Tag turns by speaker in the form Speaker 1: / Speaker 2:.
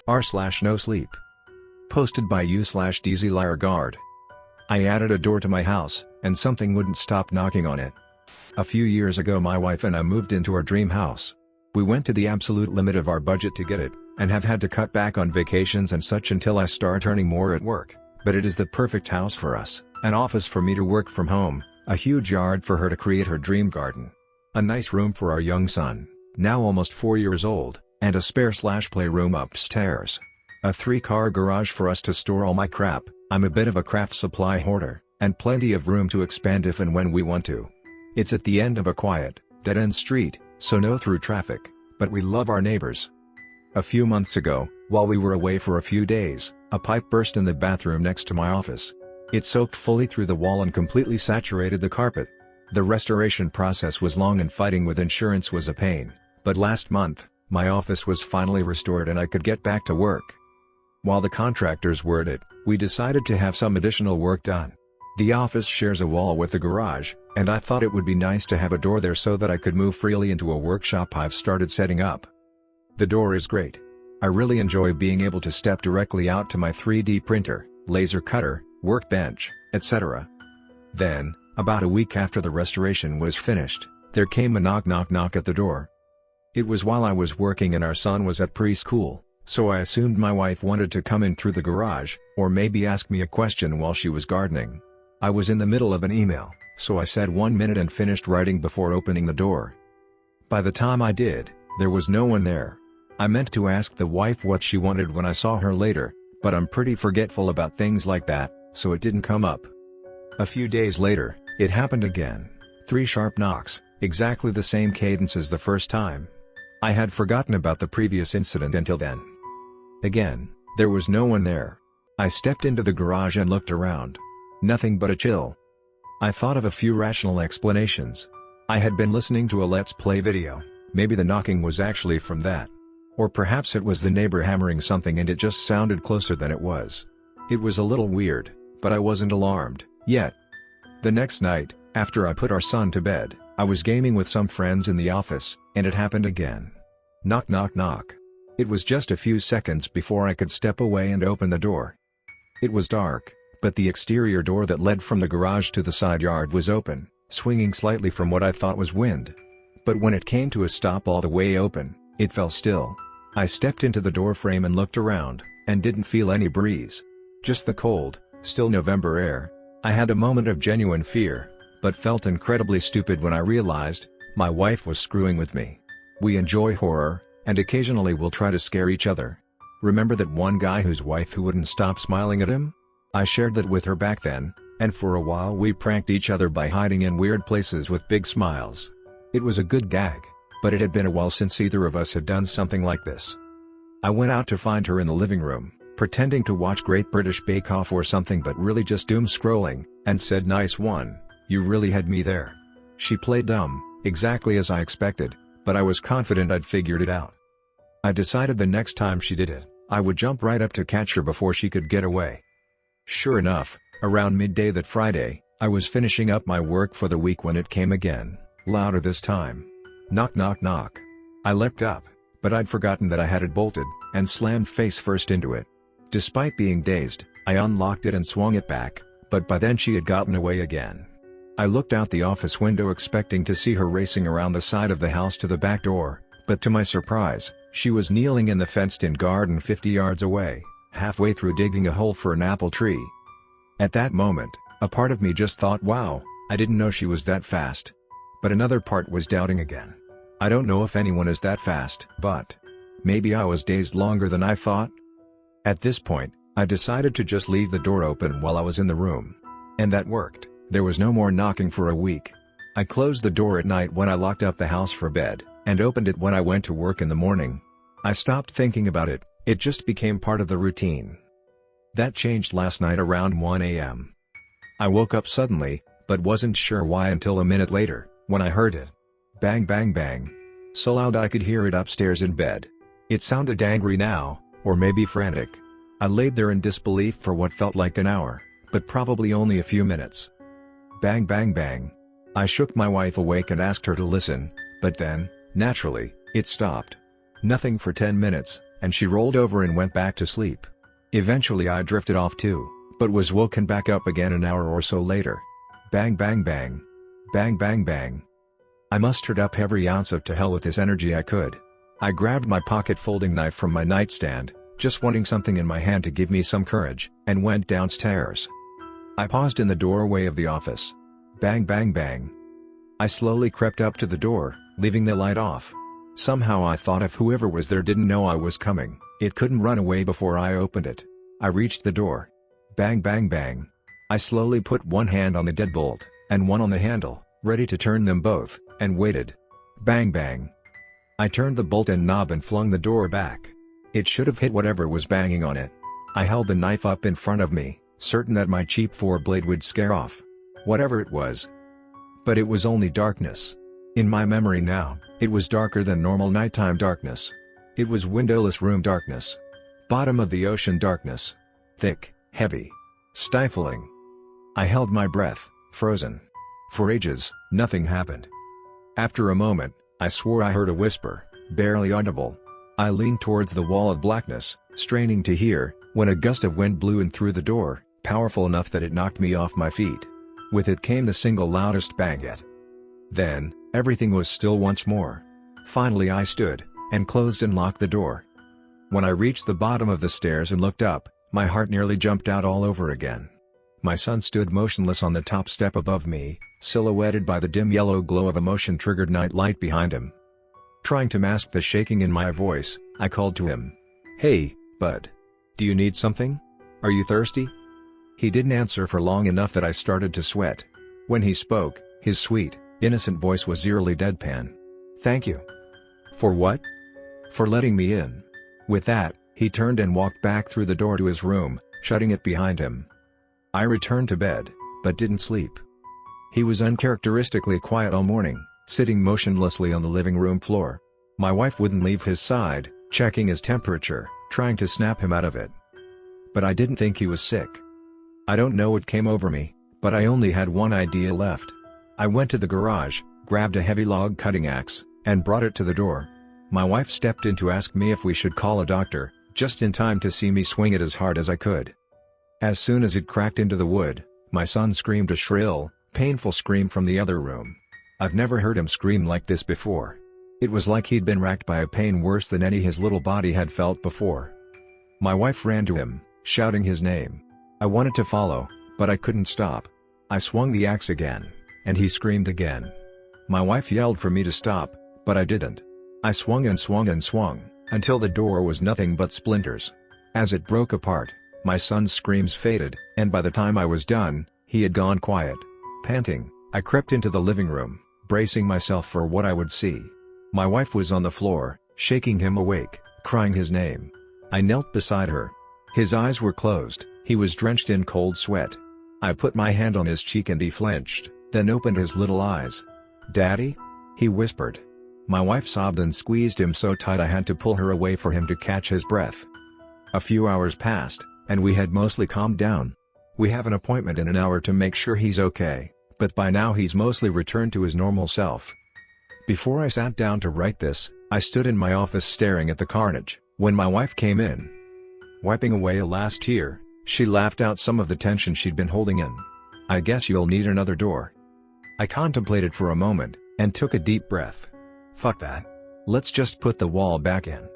Speaker 1: r/NoSleep. Posted by u/DZLireGuard. I added a door to my house, and something wouldn't stop knocking on it. A few years ago my wife and I moved into our dream house. We went to the absolute limit of our budget to get it, and have had to cut back on vacations and such until I start earning more at work, but it is the perfect house for us, an office for me to work from home, a huge yard for her to create her dream garden, a nice room for our young son, now almost 4 years old, and a spare/playroom upstairs. A 3-car garage for us to store all my crap. I'm a bit of a craft supply hoarder, and plenty of room to expand if and when we want to. It's at the end of a quiet, dead-end street, so no through traffic, but we love our neighbors. A few months ago, while we were away for a few days, a pipe burst in the bathroom next to my office. It soaked fully through the wall and completely saturated the carpet. The restoration process was long and fighting with insurance was a pain, but last month, my office was finally restored and I could get back to work. While the contractors were at it, we decided to have some additional work done. The office shares a wall with the garage, and I thought it would be nice to have a door there so that I could move freely into a workshop I've started setting up. The door is great. I really enjoy being able to step directly out to my 3D printer, laser cutter, workbench, etc. Then, about a week after the restoration was finished, there came a knock at the door. It was while I was working and our son was at preschool, so I assumed my wife wanted to come in through the garage, or maybe ask me a question while she was gardening. I was in the middle of an email, so I said 1 minute and finished writing before opening the door. By the time I did, there was no one there. I meant to ask the wife what she wanted when I saw her later, but I'm pretty forgetful about things like that, so it didn't come up. A few days later, it happened again. 3 sharp knocks, exactly the same cadence as the first time. I had forgotten about the previous incident until then. Again, there was no one there. I stepped into the garage and looked around. Nothing but a chill. I thought of a few rational explanations. I had been listening to a Let's Play video, maybe the knocking was actually from that. Or perhaps it was the neighbor hammering something and it just sounded closer than it was. It was a little weird, but I wasn't alarmed, yet. The next night, after I put our son to bed, I was gaming with some friends in the office, and it happened again. Knock. It was just a few seconds before I could step away and open the door. It was dark, but the exterior door that led from the garage to the side yard was open, swinging slightly from what I thought was wind. But when it came to a stop all the way open, it fell still. I stepped into the door frame and looked around, and didn't feel any breeze. Just the cold, still November air. I had a moment of genuine fear, but felt incredibly stupid when I realized, my wife was screwing with me. We enjoy horror, and occasionally we'll try to scare each other. Remember that one guy whose wife who wouldn't stop smiling at him? I shared that with her back then, and for a while we pranked each other by hiding in weird places with big smiles. It was a good gag, but it had been a while since either of us had done something like this. I went out to find her in the living room, pretending to watch Great British Bake Off or something but really just doom scrolling, and said, "Nice one, you really had me there." She played dumb, exactly as I expected, but I was confident I'd figured it out. I decided the next time she did it, I would jump right up to catch her before she could get away. Sure enough, around midday that Friday, I was finishing up my work for the week when it came again, louder this time. Knock. I leapt up, but I'd forgotten that I had it bolted, and slammed face first into it. Despite being dazed, I unlocked it and swung it back, but by then she had gotten away again. I looked out the office window expecting to see her racing around the side of the house to the back door, but to my surprise, she was kneeling in the fenced-in garden 50 yards away, halfway through digging a hole for an apple tree. At that moment, a part of me just thought, wow, I didn't know she was that fast. But another part was doubting again. I don't know if anyone is that fast, but maybe I was dazed longer than I thought. At this point, I decided to just leave the door open while I was in the room. And that worked. There was no more knocking for a week. I closed the door at night when I locked up the house for bed, and opened it when I went to work in the morning. I stopped thinking about it, it just became part of the routine. That changed last night around 1 a.m. I woke up suddenly, but wasn't sure why until a minute later, when I heard it. Bang bang bang. So loud I could hear it upstairs in bed. It sounded angry now, or maybe frantic. I laid there in disbelief for what felt like an hour, but probably only a few minutes. Bang bang bang. I shook my wife awake and asked her to listen, but then, naturally, it stopped. Nothing for 10 minutes, and she rolled over and went back to sleep. Eventually I drifted off too, but was woken back up again an hour or so later. Bang bang bang. Bang bang bang. I mustered up every ounce of to hell with this energy I could. I grabbed my pocket folding knife from my nightstand, just wanting something in my hand to give me some courage, and went downstairs. I paused in the doorway of the office. Bang bang bang. I slowly crept up to the door, leaving the light off. Somehow I thought if whoever was there didn't know I was coming, it couldn't run away before I opened it. I reached the door. Bang bang bang. I slowly put one hand on the deadbolt, and one on the handle, ready to turn them both, and waited. Bang bang. I turned the bolt and knob and flung the door back. It should have hit whatever was banging on it. I held the knife up in front of me, certain that my cheap 4-blade would scare off whatever it was. But it was only darkness. In my memory now, it was darker than normal nighttime darkness. It was windowless room darkness. Bottom of the ocean darkness. Thick, heavy, stifling. I held my breath, frozen. For ages, nothing happened. After a moment, I swore I heard a whisper, barely audible. I leaned towards the wall of blackness, straining to hear, when a gust of wind blew in through the door, powerful enough that it knocked me off my feet. With it came the single loudest bang yet. Then, everything was still once more. Finally I stood, and closed and locked the door. When I reached the bottom of the stairs and looked up, my heart nearly jumped out all over again. My son stood motionless on the top step above me, silhouetted by the dim yellow glow of a motion-triggered night light behind him. Trying to mask the shaking in my voice, I called to him. "Hey, bud. Do you need something? Are you thirsty?" He didn't answer for long enough that I started to sweat. When he spoke, his sweet, innocent voice was eerily deadpan. "Thank you." "For what?" "For letting me in." With that, he turned and walked back through the door to his room, shutting it behind him. I returned to bed, but didn't sleep. He was uncharacteristically quiet all morning, sitting motionlessly on the living room floor. My wife wouldn't leave his side, checking his temperature, trying to snap him out of it. But I didn't think he was sick. I don't know what came over me, but I only had one idea left. I went to the garage, grabbed a heavy log cutting axe, and brought it to the door. My wife stepped in to ask me if we should call a doctor, just in time to see me swing it as hard as I could. As soon as it cracked into the wood, my son screamed a shrill, painful scream from the other room. I've never heard him scream like this before. It was like he'd been racked by a pain worse than any his little body had felt before. My wife ran to him, shouting his name. I wanted to follow, but I couldn't stop. I swung the axe again, and he screamed again. My wife yelled for me to stop, but I didn't. I swung and swung and swung, until the door was nothing but splinters. As it broke apart, my son's screams faded, and by the time I was done, he had gone quiet. Panting, I crept into the living room, bracing myself for what I would see. My wife was on the floor, shaking him awake, crying his name. I knelt beside her. His eyes were closed, he was drenched in cold sweat. I put my hand on his cheek and he flinched, then opened his little eyes. "Daddy?" he whispered. My wife sobbed and squeezed him so tight I had to pull her away for him to catch his breath. A few hours passed, and we had mostly calmed down. We have an appointment in an hour to make sure he's okay, but by now he's mostly returned to his normal self. Before I sat down to write this, I stood in my office staring at the carnage, when my wife came in. Wiping away a last tear, she laughed out some of the tension she'd been holding in. "I guess you'll need another door." I contemplated for a moment, and took a deep breath. Fuck that. Let's just put the wall back in.